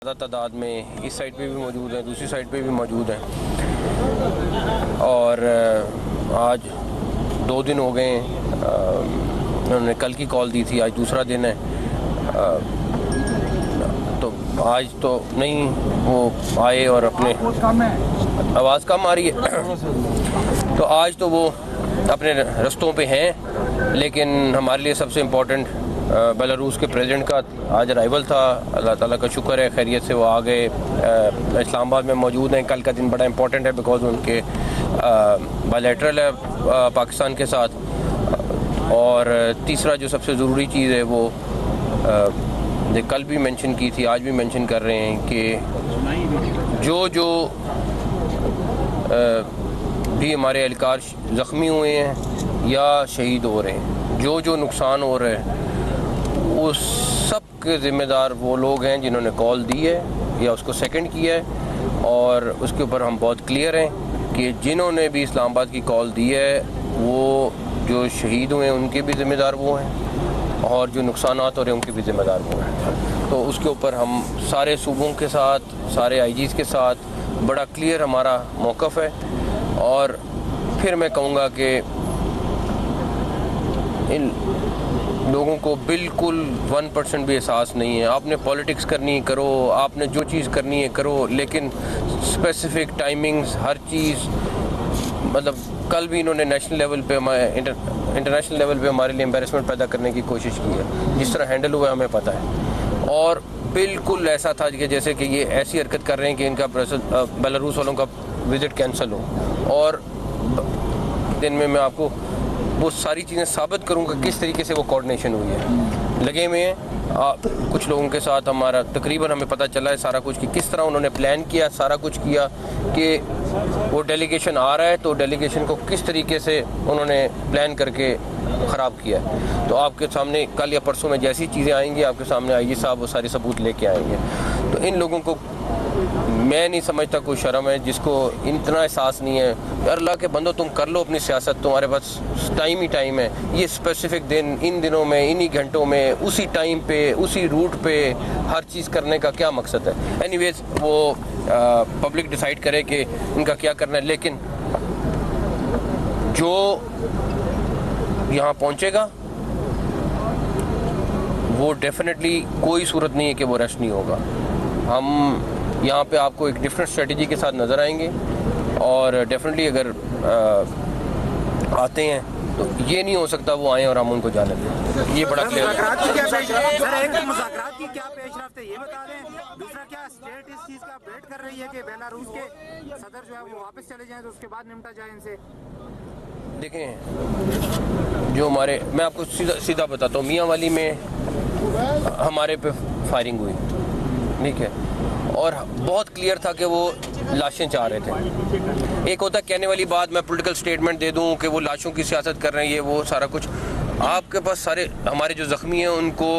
ज़्यादा तादाद में इस साइड पे भी मौजूद हैं, दूसरी साइड पे भी मौजूद हैं। और आज 2 दिन हो गए हैं। उन्होंने कल की कॉल दी थी, आज दूसरा दिन है। तो आज तो नहीं वो आए और अपने आवाज़ कम आ रही है तो आज तो वो अपने रस्तों पे हैं। लेकिन हमारे लिए सबसे इम्पोर्टेंट बेलारूस के प्रेसिडेंट का आज अराइवल था। अल्लाह ताला का शुक्र है, खैरियत से वो आ गए, इस्लामाबाद में मौजूद हैं। कल का दिन बड़ा इम्पोर्टेंट है बिकॉज़ उनके बायलैटरल है पाकिस्तान के साथ। और तीसरा जो सबसे ज़रूरी चीज़ है वो कल भी मेंशन की थी, आज भी मेंशन कर रहे हैं कि जो भी हमारे एहलकार ज़ख्मी हुए हैं या शहीद हो रहे हैं, जो नुकसान हो रहे हैं, उस सब के ज़िम्मेदार वो लोग हैं जिन्होंने कॉल दी है या उसको सेकंड किया है। और उसके ऊपर हम बहुत क्लियर हैं कि जिन्होंने भी इस्लामाबाद की कॉल दी है वो जो शहीद हुए हैं उनके भी ज़िम्मेदार वो हैं और जो नुकसानात हो रहे हैं उनके भी ज़िम्मेदार वो हैं। तो उसके ऊपर हम सारे सूबों के साथ, सारे आईजीज़ के साथ बड़ा क्लियर हमारा मौक़िफ़ है। और फिर मैं कहूँगा कि इन लोगों को बिल्कुल 1% भी एहसास नहीं है। आपने पॉलिटिक्स करनी है करो, आपने जो चीज़ करनी है करो, लेकिन स्पेसिफिक टाइमिंग्स हर चीज़, मतलब कल भी इन्होंने नेशनल लेवल पे इंटरनेशनल लेवल पे हमारे लिए एम्बैरेसमेंट पैदा करने की कोशिश की है। जिस तरह हैंडल हुआ हमें पता है। और बिल्कुल ऐसा था कि जैसे कि ये ऐसी हरकत कर रहे हैं कि इनका बेलारूस वालों का विज़िट कैंसिल हो। और दिन में मैं आपको वो सारी चीज़ें साबित करूँगा किस तरीके से वो कोऑर्डिनेशन हुई है। लगे हुए हैं कुछ लोगों के साथ हमारा तकरीबन हमें पता चला है सारा कुछ कि किस तरह उन्होंने प्लान किया, सारा कुछ किया कि वो डेलीगेशन आ रहा है तो डेलीगेशन को किस तरीके से उन्होंने प्लान करके ख़राब किया है। तो आपके सामने कल या परसों में जैसी चीज़ें आएंगी आपके सामने आईजी साहब वो सारे सबूत लेके आएंगे। तो इन लोगों को मैं नहीं समझता कोई शर्म है जिसको इतना एहसास नहीं है। यार अल्लाह के बंदो, तुम कर लो अपनी सियासत, तुम्हारे पास टाइम ही टाइम है। ये स्पेसिफिक दिन, इन दिनों में, इन्हीं घंटों में, उसी टाइम पे, उसी रूट पे हर चीज़ करने का क्या मकसद है। एनीवेज वो पब्लिक डिसाइड करे कि इनका क्या करना है। लेकिन जो यहाँ पहुँचेगा वो डेफिनेटली कोई सूरत नहीं है कि वो रेस्ट नहीं होगा। हम यहाँ पे आपको एक डिफरेंट स्ट्रेटजी के साथ नज़र आएंगे और डेफिनेटली अगर आते हैं तो ये नहीं हो सकता वो आएँ और हम उनको जाने दें। ये बड़ा क्लियर है। ये बता दें, दूसरा क्या स्टेट इस चीज़ का वेट कर रही है कि बेलारूस के सदर जो है वो वापस चले जाएं तो उसके बाद निपटा जाए इनसे। देखें, जो हमारे, मैं आपको सीधा बताता हूँ, मियाँ वाली में हमारे पे फायरिंग हुई, ठीक है, और बहुत क्लियर था कि वो लाशें चाह रहे थे। एक होता कहने वाली बात, मैं पॉलिटिकल स्टेटमेंट दे दूं कि वो लाशों की सियासत कर रहे हैं, ये वो सारा कुछ। आपके पास सारे हमारे जो ज़ख्मी हैं उनको